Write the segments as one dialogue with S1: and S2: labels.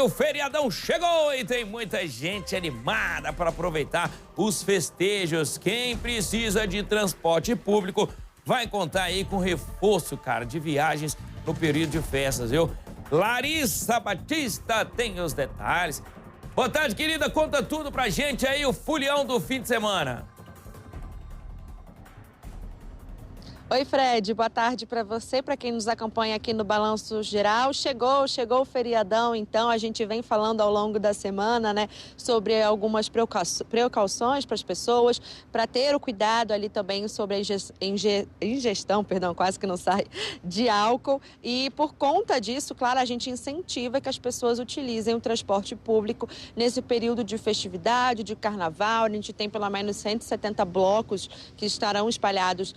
S1: o feriadão chegou e tem muita gente animada para aproveitar os festejos. Quem precisa de transporte público vai contar aí com reforço, cara, de viagens no período de festas, viu? Larissa Batista tem os detalhes. Boa tarde, querida. Conta tudo pra gente aí, o folião do fim de semana.
S2: Oi, Fred. Boa tarde para você, para quem nos acompanha aqui no Balanço Geral. Chegou o feriadão, então a gente vem falando ao longo da semana, né, sobre algumas precauções para as pessoas, para ter o cuidado ali também sobre a ingestão, quase que não sai, de álcool. E por conta disso, claro, a gente incentiva que as pessoas utilizem o transporte público nesse período de festividade, de carnaval. A gente tem pelo menos 170 blocos que estarão espalhados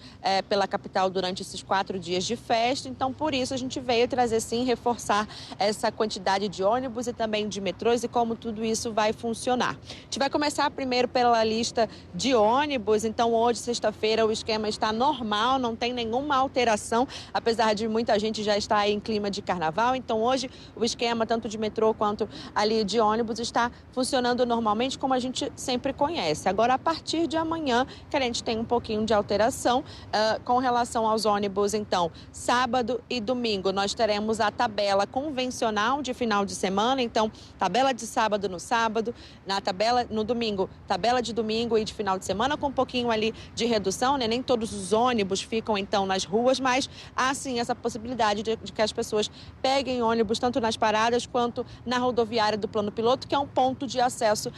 S2: pela capital durante esses 4 dias de festa. Então, por isso, a gente veio trazer, sim, reforçar essa quantidade de ônibus e também de metrôs e como tudo isso vai funcionar. A gente vai começar primeiro pela lista de ônibus. Então, hoje, sexta-feira, o esquema está normal, não tem nenhuma alteração, apesar de muita gente já estar aí em clima de carnaval. Então, hoje, o esquema, tanto de metrô quanto ali de ônibus, está funcionando normalmente, como a gente sempre conhece. Agora, a partir de amanhã, que a gente tem um pouquinho de alteração, com relação aos ônibus, então, sábado e domingo, nós teremos a tabela convencional de final de semana. Então, tabela de sábado, no domingo, tabela de domingo e de final de semana, com um pouquinho ali de redução, né? Nem todos os ônibus ficam, então, nas ruas, mas há, sim, essa possibilidade de que as pessoas peguem ônibus tanto nas paradas quanto na rodoviária do Plano Piloto, que é um ponto de acesso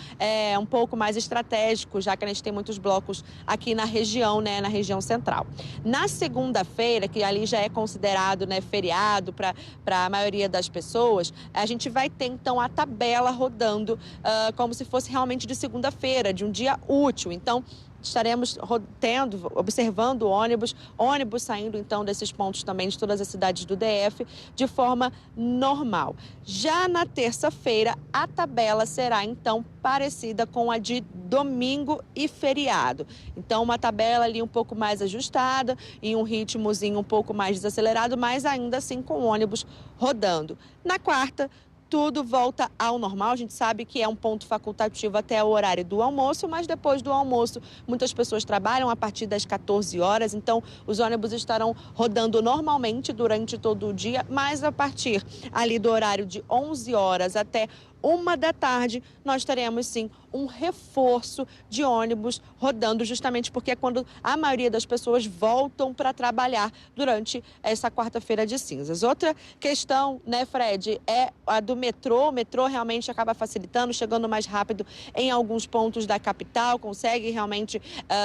S2: um pouco mais estratégico, já que a gente tem muitos blocos aqui na região, né? Na região central. Na segunda-feira, que ali já é considerado, né, feriado para a maioria das pessoas, a gente vai ter, então, a tabela rodando como se fosse realmente de segunda-feira, de um dia útil. Então, estaremos observando ônibus saindo, então, desses pontos também de todas as cidades do DF de forma normal. Já na terça-feira, a tabela será, então, parecida com a de domingo e feriado. Então, uma tabela ali um pouco mais ajustada, em um ritmozinho um pouco mais desacelerado, mas ainda assim com ônibus rodando. Na quarta, tudo volta ao normal. A gente sabe que é um ponto facultativo até o horário do almoço, mas depois do almoço muitas pessoas trabalham a partir das 14 horas, então os ônibus estarão rodando normalmente durante todo o dia, mas a partir ali do horário de 11 horas até 1 da tarde, nós teremos, sim, um reforço de ônibus rodando, justamente porque é quando a maioria das pessoas voltam para trabalhar durante essa quarta-feira de cinzas. Outra questão, né, Fred, é a do metrô. O metrô realmente acaba facilitando, chegando mais rápido em alguns pontos da capital, consegue realmente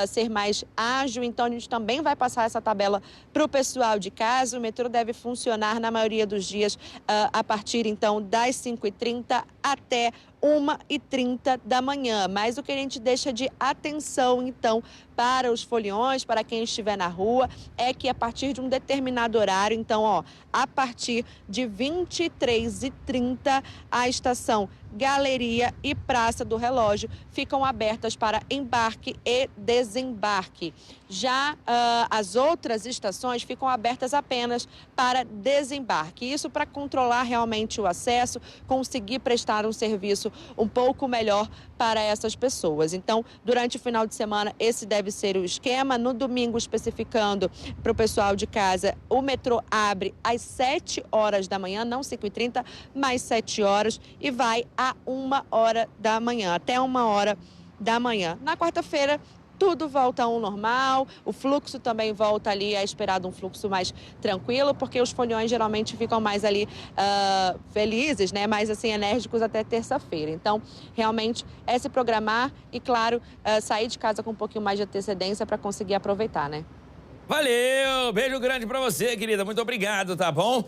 S2: ser mais ágil. Então, a gente também vai passar essa tabela para o pessoal de casa. O metrô deve funcionar na maioria dos dias a partir, então, das 5h30 até 1h30 da manhã. Mas o que a gente deixa de atenção, então, para os foliões, para quem estiver na rua, é que a partir de um determinado horário, então, a partir de 23h30, a estação Galeria e Praça do Relógio ficam abertas para embarque e desembarque. Já as outras estações ficam abertas apenas para desembarque. Isso para controlar realmente o acesso, conseguir prestar um serviço um pouco melhor para essas pessoas. Então, durante o final de semana, esse deve ser o esquema. No domingo, especificando para o pessoal de casa, o metrô abre às 7 horas da manhã, não 5h30, mas 7 horas, e vai a 1h da manhã, até 1h da manhã. Na quarta-feira, tudo volta ao normal, o fluxo também volta ali, é esperado um fluxo mais tranquilo, porque os foliões geralmente ficam mais ali felizes, né, mais assim enérgicos até terça-feira. Então, realmente é se programar e, claro, sair de casa com um pouquinho mais de antecedência para conseguir aproveitar, né?
S1: Valeu! Beijo grande pra você, querida. Muito obrigado, tá bom?